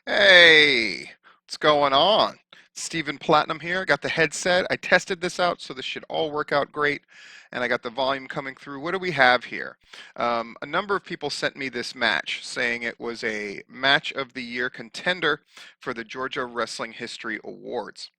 Hey, what's going on? Stephen Platinum here. Got the headset. I tested this out, so this should all work out great. And I got the volume coming through. What do we have here? A number of people sent me this match, saying it was a match of the year contender for the Georgia Wrestling History Awards.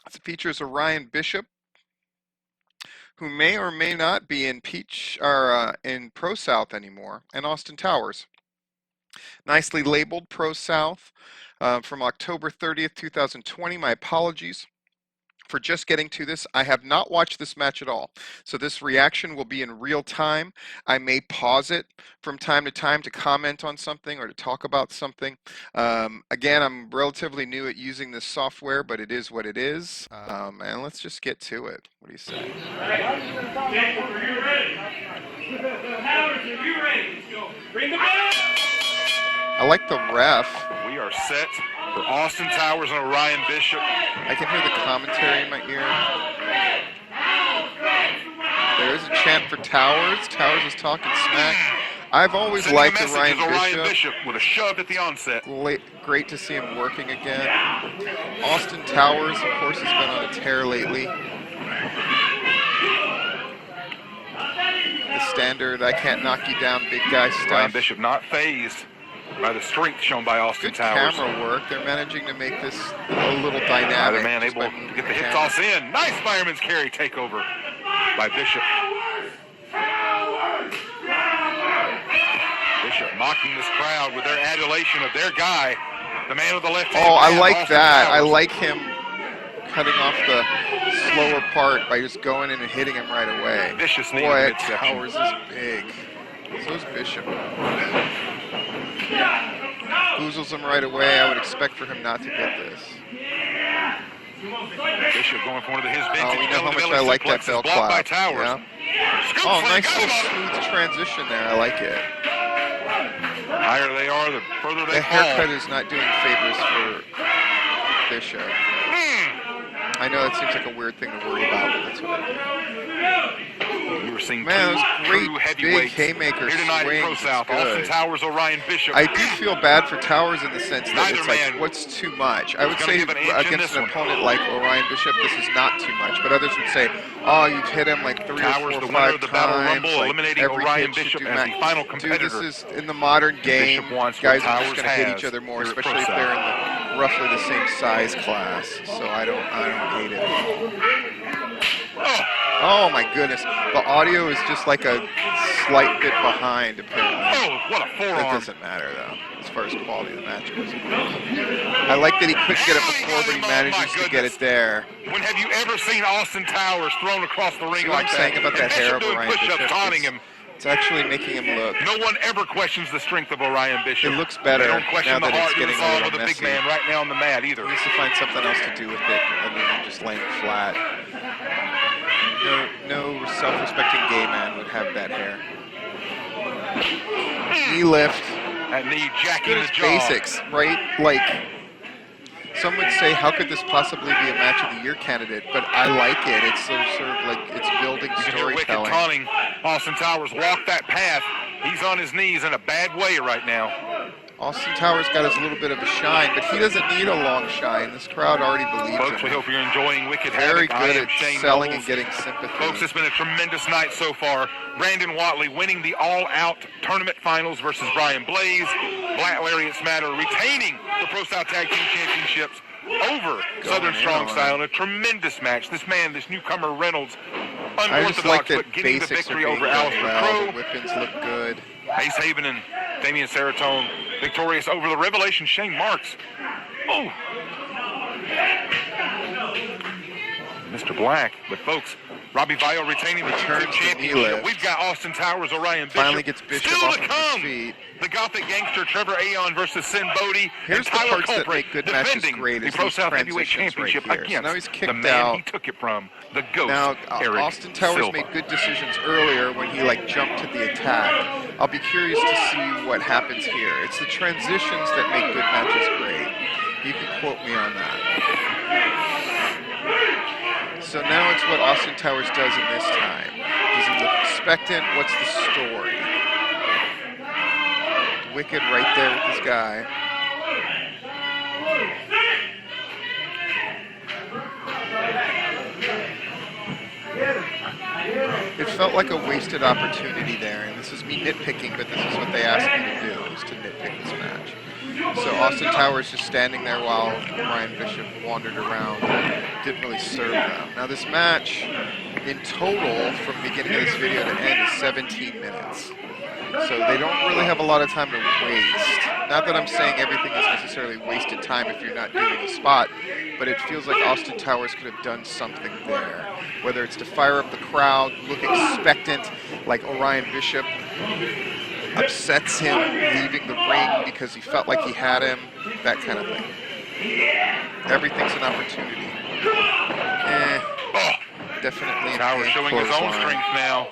It features Orion Bishop, who may or may not be in in Pro South anymore, and Austin Towers. Nicely labeled Pro South from October 30th, 2020. My apologies for just getting to this. I have not watched this match at all, so this reaction will be in real time. I may pause it from time to time to comment on something or to talk about something. Again, I'm relatively new at using this software, but it is what it is. And let's just get to it. What do you say? Jake, are you ready? Howard, are you ready? Let's go. Bring the bell! I like the ref. We are set for Austin Towers and Orion Bishop. I can hear the commentary in my ear. There is a chant for Towers. Towers is talking smack. I've always liked Orion Bishop with a shove at the onset. Great to see him working again. Austin Towers, of course, has been on a tear lately. The standard, I can't knock you down, big guy stuff. Orion Bishop not phased by the strength shown by Austin Towers. Good camera work. They're managing to make this a little dynamic. Neither man able to get the hip toss in. Nice fireman's carry takeover by Bishop. Bishop mocking this crowd with their adulation of their guy, the man with the left hand. Oh, I like Austin that. Towers. I like him cutting off the slower part by just going in and hitting him right away. Vicious knee. Boy, Towers is big. So's Bishop. Boozles him right away. I would expect for him not to get this. Bishop going for one of his vintage. Oh, we know how much I like that bell clap. By Towers. Yeah. Oh, nice little smooth transition there. I like it. The higher they are, the further they fall. The haircut is not doing favors for Bishop. I know that seems like a weird thing to worry about, but that's what I do. We were seeing man, those great big haymakers here tonight in Pro South. Austin Towers, Orion Bishop. I do feel bad for Towers in the sense that it's like, what's too much? I would say against an opponent like Orion Bishop, this is not too much. But others would say, oh, you've hit him like 3 or 4 or 5 times. Like eliminating Orion Bishop as the final competitor. Dude, this is in the modern game. Guys are just going to hit each other more, especially if they're in roughly the same size class. So I don't hate it. Oh my goodness. The audio is just like a slight bit behind, apparently. Oh, what a forearm. That doesn't matter, though, as far as quality of the match goes. I like that he couldn't get it before, but he manages to get it there. When have you ever seen Austin Towers thrown across the ring like that? Saying about that hair of Orion Bishop, taunting him. It's actually making him look. No one ever questions the strength of Orion Bishop. It looks better now that it's getting a little of the messy. big man right now on the mat either. He needs to find something else to do with it other than just laying flat. No self-respecting gay man would have that hair. Knee lift. That knee jacking the jaw. Basics, right? Like, some would say, how could this possibly be a match of the year candidate? But I like it. It's sort of like it's building storytelling. Wicked taunting Austin Towers walk that path. He's on his knees in a bad way right now. Austin Towers got his little bit of a shine, but he doesn't need a long shine. This crowd already believes Folks, him. we hope you're enjoying Wicked Very Havoc. good at selling and getting sympathy. Folks, it's been a tremendous night so far. Brandon Watley winning the all-out tournament finals versus Brian Blaze. Black Lariat Smatter retaining the Pro South Tag Team Championships over Southern Strong Style in a tremendous match. This newcomer Reynolds, unorthodox, but getting the victory over Alistair Crow. The whippings look good. Ace Haven and Damian Saratone victorious over the Revelation Shane Marks. Oh! Mr. Black, but folks, Robbie Vio retaining the championship. We've got Austin Towers, Orion Bishop. Finally gets Bishop still off to of come. His feet. The Gothic Gangster Trevor Aon versus Sin Bodie. Here's and Tyler the parts Culprit that make good matches great. The Pro South Heavyweight Championship right against now he's kicked the man out. he took it from, the Ghost. Now Eric Austin Towers Silva. made good decisions earlier when he jumped to the attack. I'll be curious to see what happens here. It's the transitions that make good matches great. You can quote me on that. So now it's what Austin Towers does in this time. Does he look expectant? What's the story? Wicked right there with this guy. It felt like a wasted opportunity there, and this is me nitpicking, but this is what they asked me to do, is to nitpick this match. So Austin Towers just standing there while Ryan Bishop wandered around, didn't really serve them. Now this match, in total, from beginning of this video to end, is 17 minutes. So they don't really have a lot of time to waste. Not that I'm saying everything is necessarily wasted time if you're not doing a spot, but it feels like Austin Towers could have done something there. Whether it's to fire up the crowd, look expectant, like Orion Bishop upsets him leaving the ring because he felt like he had him, that kind of thing. Everything's an opportunity. Definitely an Towers showing his own strength now.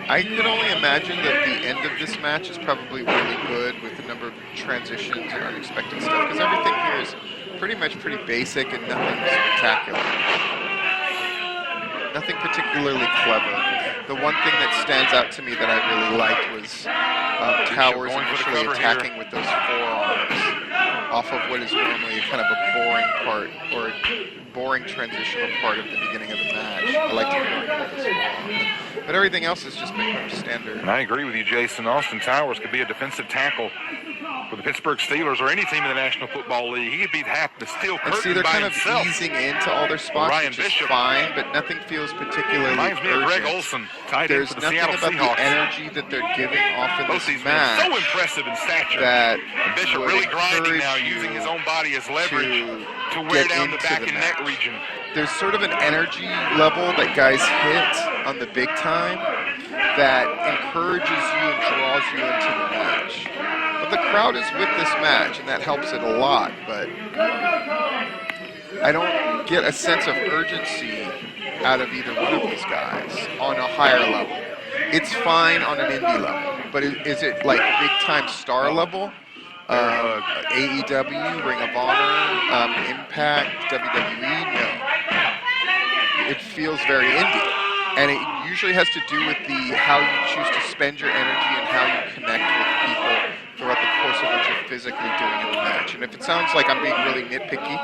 I could only imagine that the end of this match is probably really good with a number of transitions and unexpected stuff, because everything here is pretty basic and nothing spectacular. Nothing particularly clever. The one thing that stands out to me that I really liked was Towers initially attacking with those forearms off of what is normally kind of a boring part, or a boring transitional part of the beginning of the match. I like to go with his forearms. But everything else has just been pretty standard. And I agree with you, Jason. Austin Towers could be a defensive tackle for the Pittsburgh Steelers or any team in the National Football League. He could be the steel curtain by himself. See, they're kind of easing into all their spots, Ryan which Bishop. is fine, but nothing feels particularly Reminds me of urgent. Greg Olson, tight end There's for the nothing Seattle about Seahawks. the energy that they're giving off in Both this these men match so impressive in stature. that And Bishop would really grinding now, encourage using you his own body as leverage to wear get down the into back the and neck match. region. There's sort of an energy level that guys hit on the big time that encourages you and draws you into the match. But the crowd is with this match, and that helps it a lot, but I don't get a sense of urgency out of either one of these guys on a higher level. It's fine on an indie level, but is it like big-time star level? AEW, Ring of Honor, Impact, WWE? No. It feels very indie. And it usually has to do with how you choose to spend your energy and how you connect with people throughout the course of what you're physically doing in the match. And if it sounds like I'm being really nitpicky,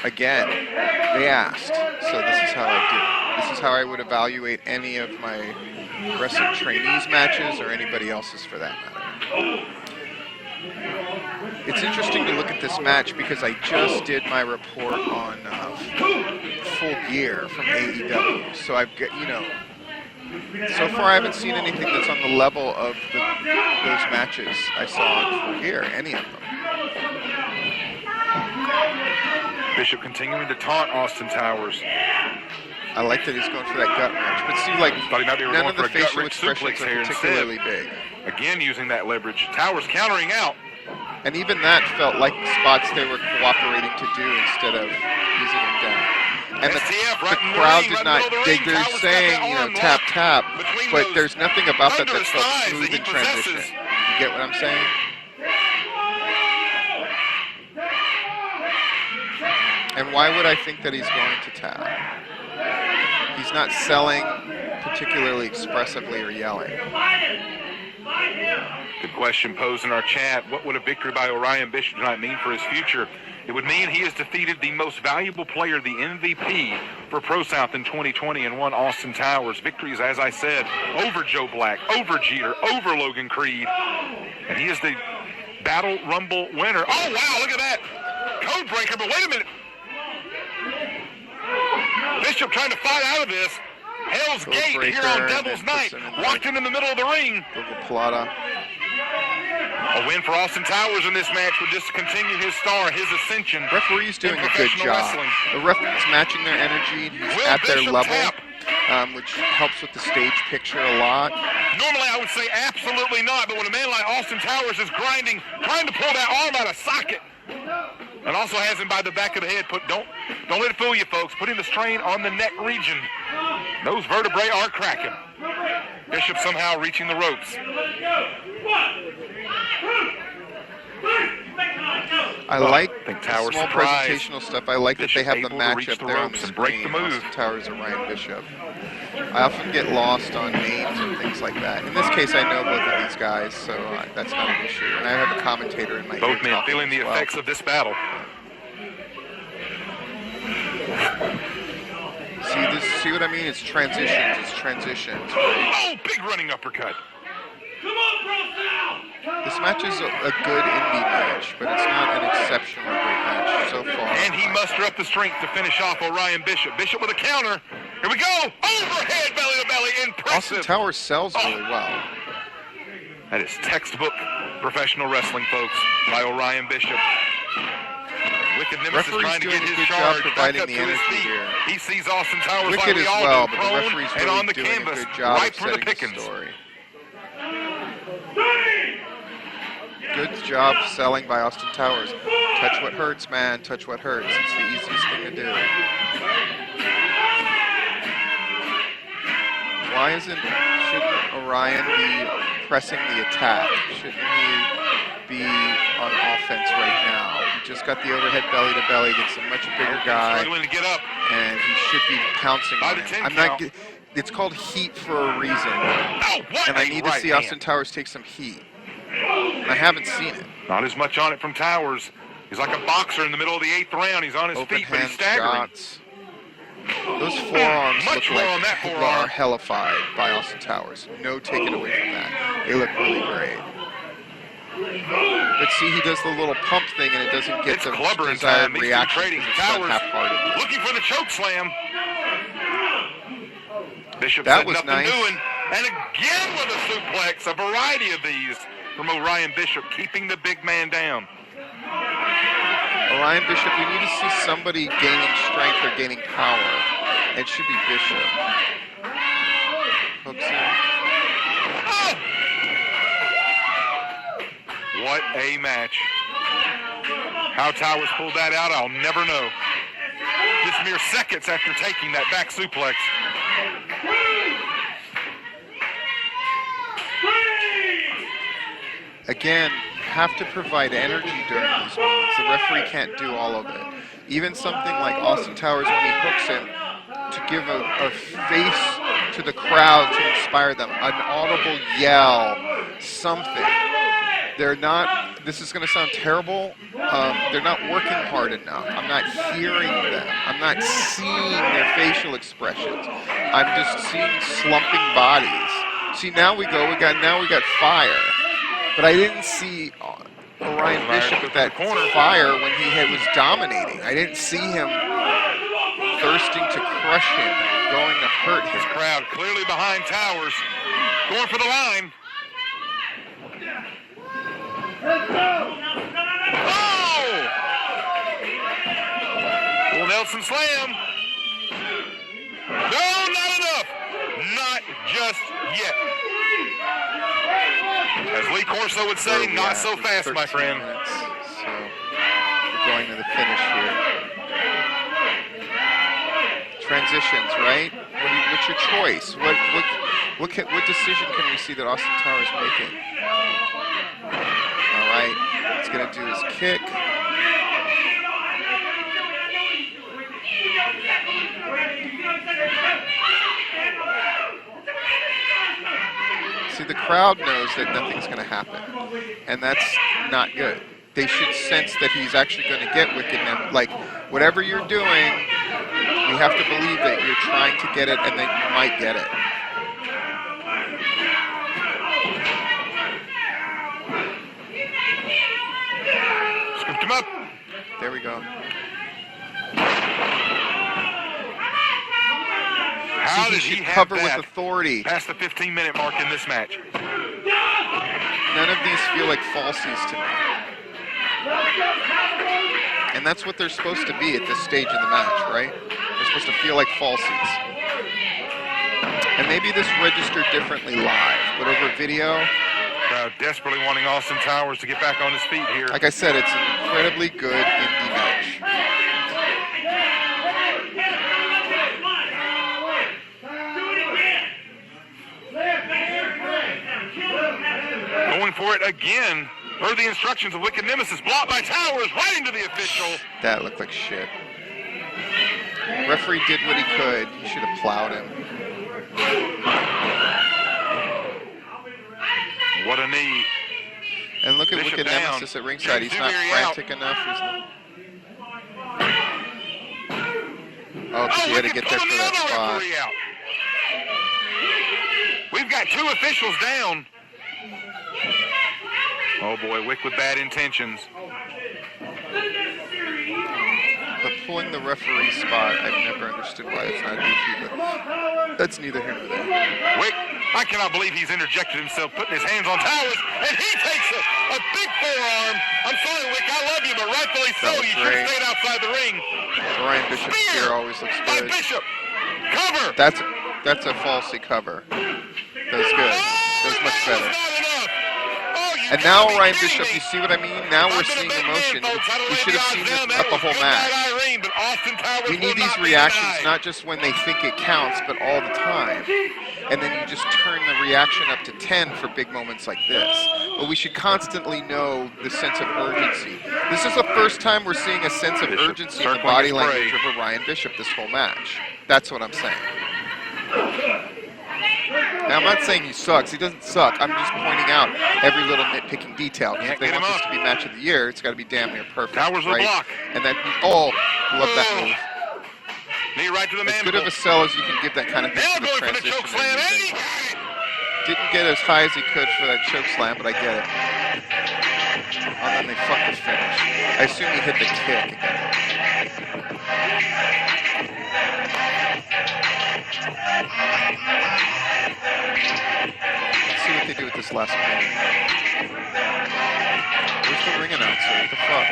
again, they asked, so this is how I do it. This is how I would evaluate any of my wrestling trainees matches or anybody else's for that matter. It's interesting to look at this match because I just did my report on Full Gear from AEW. So I've got, so far I haven't seen anything that's on the level of those matches I saw on Full Gear, any of them. Bishop continuing to taunt Austin Towers. I like that he's going for that gut wrench, but see, like, none of the facial expressions are particularly big. Again, using that leverage. Towers countering out. And even that felt like spots they were cooperating to do instead of easing him down. And the crowd did not dig. They're saying, tap, tap, but there's nothing about that that felt smooth in transition. You get what I'm saying? And why would I think that he's going to tap? He's not selling particularly expressively or yelling. Good question posed in our chat. What would a victory by Orion Bishop tonight mean for his future? It would mean he has defeated the most valuable player, the MVP for Pro South in 2020, and won Austin Towers. Victories, as I said, over Joe Black, over Jeter, over Logan Creed. And he is the Battle Rumble winner. Oh, wow, look at that. Code breaker, but wait a minute. Bishop trying to fight out of this. Hell's Gate here on Devil's Night. Walked him in the middle of the ring. A win for Austin Towers in this match would just continue his star, his ascension. Referee's doing a good job. The referee's matching their energy. He's at their level, which helps with the stage picture a lot. Normally I would say absolutely not, but when a man like Austin Towers is grinding, trying to pull that arm out of socket, and also has him by the back of the head, don't let it fool you, folks. Putting the strain on the neck region. Those vertebrae are cracking. Bishop somehow reaching the ropes. I like I think the Towers small surprised. presentational stuff. I like that Bishop they have the able to reach matchup the there on the ropes and break the screen. move. Austin Towers and Ryan Bishop. I often get lost on names and things like that. In this case, I know both of these guys, so that's not an issue. And I have a commentator in my ear Both men talking feeling the as well. effects of this battle. See what I mean? It's transitions. It's transitions. Oh, big running uppercut. Come on, bro, now! This match is a good indie match, but it's not an exceptionally great match so far. And he mustered up the strength to finish off Orion Bishop. Bishop with a counter. Here we go. Overhead, belly to belly. Impressive. Austin Towers sells really well. That is textbook professional wrestling, folks, by Orion Bishop. Wicked Nemesis Referee's trying to doing get a his good job charge back providing up the to his energy feet. here. He sees Austin Towers Wicked like we as all well, do, but the prone referee's and really on the doing canvas, a good job right of for the setting the pickings. story. Good job selling by Austin Towers. Touch what hurts, man. Touch what hurts. It's the easiest thing to do. Why shouldn't Orion be pressing the attack? Shouldn't he be on offense right now? He just got the overhead belly to belly against a much bigger guy, Struggling to get up. and he should be pouncing By on the him. 10 I'm not. count. It's called heat for a reason, Oh, what and I a need to right see hand. Austin Towers take some heat. And I haven't seen it. Not as much on it from Towers. He's like a boxer in the middle of the 8th round. He's on his Open feet, but he's hand staggering. shots. Those forearms Much look more like on that forearm. are hellified by Austin Towers. No taking away from that. They look really great. But see, he does the little pump thing, and it doesn't get It's the clubbering desired time. These two reaction trading. because it's done Towers half-heartedly. looking for the choke slam. Bishop That said was nothing nice. doing. And again with a suplex, a variety of these from Orion Bishop, keeping the big man down. Orion Bishop, we need to see somebody gaining strength or gaining power. It should be Bishop. Hooks in. Oh! What a match. How Towers pulled that out, I'll never know. Just mere seconds after taking that back suplex. Again, have to provide energy during these moments. The referee can't do all of it. Even something like Austin Towers when he hooks him, to give a face to the crowd to inspire them, an audible yell, something. They're not, this is going to sound terrible, they're not working hard enough. I'm not hearing them. I'm not seeing their facial expressions. I'm just seeing slumping bodies. See, now we got fire. But I didn't see Orion Bishop with that fire when he was dominating. I didn't see him thirsting to crush him, going to hurt his Crowd clearly behind Towers, going for the line. Oh! Full Nelson slam. No, not enough. Not just yet. As Lee Corso would say, not so fast, my friend. Minutes, so we're going to the finish here. Transitions, right? What's your choice? What decision can we see that Austin Towers making? All right, he's going to do his kick. See, the crowd knows that nothing's going to happen, and that's not good. They should sense that he's actually going to get Wicked Nemesis. Like, whatever you're doing, we have to believe that you're trying to get it and that you might get it. Scooped him up. There we go. How See, did he he should have cover with that authority. past the 15-minute mark in this match? None of these feel like falsies to me. And that's what they're supposed to be at this stage in the match, right? They're supposed to feel like falsies. And maybe this registered differently live, but over video, Crowd desperately wanting Austin Towers to get back on his feet here. like I said, it's an incredibly good indie match. Going for it again. Heard the instructions of Wicked Nemesis. Blocked by Towers, right into the official. That looked like shit. Referee did what he could. He should have plowed him. What a knee. And look at Bishop Wicked down. Nemesis at ringside. He's not Dewberry frantic enough. Oh, because he had to Wicked get there pulling for the that other spot. referee out. We've got 2 officials down. Oh boy, Wick with bad intentions. But pulling the referee spot, I've never understood why it's not DQ, but that's neither here nor there. Wick, I cannot believe he's interjected himself, putting his hands on Towers, and he takes a big forearm. I'm sorry, Wick, I love you, but rightfully so. That was You should have great. stayed outside the ring. Orion Bishop's Spear gear always looks by good. Bishop. Cover. That's a falsy cover. That was good. That was much better. Not enough. Oh, you And gotta now be Orion kidding Bishop, me. you see what I mean? Now we're I've been a seeing big man, emotion. folks. I don't We let should the have odds seen down. this That throughout the was whole good night, match. Irene, but Austin Towers We need will these not be reactions denied. not just when they think it counts, but all the time. And then you just turn the reaction up to 10 for big moments like this. But we should constantly know the sense of urgency. This is the first time we're seeing a sense of Bishop urgency in the circling body his language prey. of Orion Bishop this whole match. That's what I'm saying. Now, I'm not saying he sucks. He doesn't suck. I'm just pointing out every little nitpicking detail. Yeah, If they get him want this up. to be match of the year, it's got to be damn near perfect. Towers will right? block. And then, love that move. Knee right to the As mandible. good of a sell as you can give that kind of thing Now for the going for the transition. choke slam, and and using. he got it. Didn't get as high as he could for that choke slam, but I get it. And then they fucked the finish. I assume he hit the kick again. Let's see what they do with this last minute. Where's the ring announcer? What the fuck?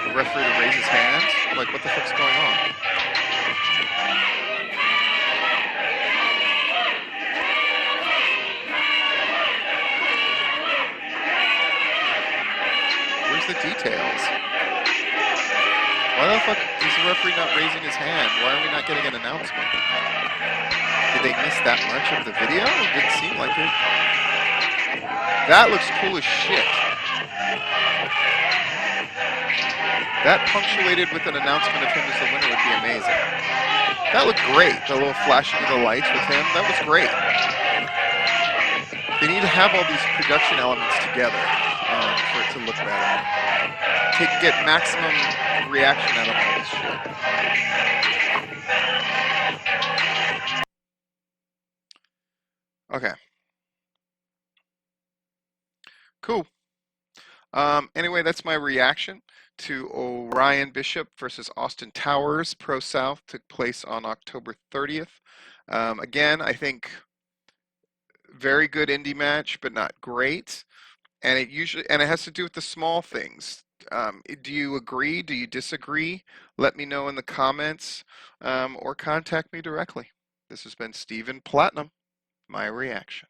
The referee to raise his hands? Like, what the fuck's going on? Where's the details? Why the fuck is the referee not raising his hand? Why are we not getting an announcement? Did they miss that much of the video? It didn't seem like it. That looks cool as shit. That punctuated with an announcement of him as the winner would be amazing. That looked great. The little flashing of the lights with him. That was great. They need to have all these production elements together for it to look better. To get maximum reaction out of all this shit. Okay. Cool. Anyway, that's my reaction to Orion Bishop versus Austin Towers. Pro South took place on October 30th. Again, I think very good indie match, but not great. And it has to do with the small things. Do you agree? Do you disagree? Let me know in the comments or contact me directly. This has been Stephen Platinum, my reaction.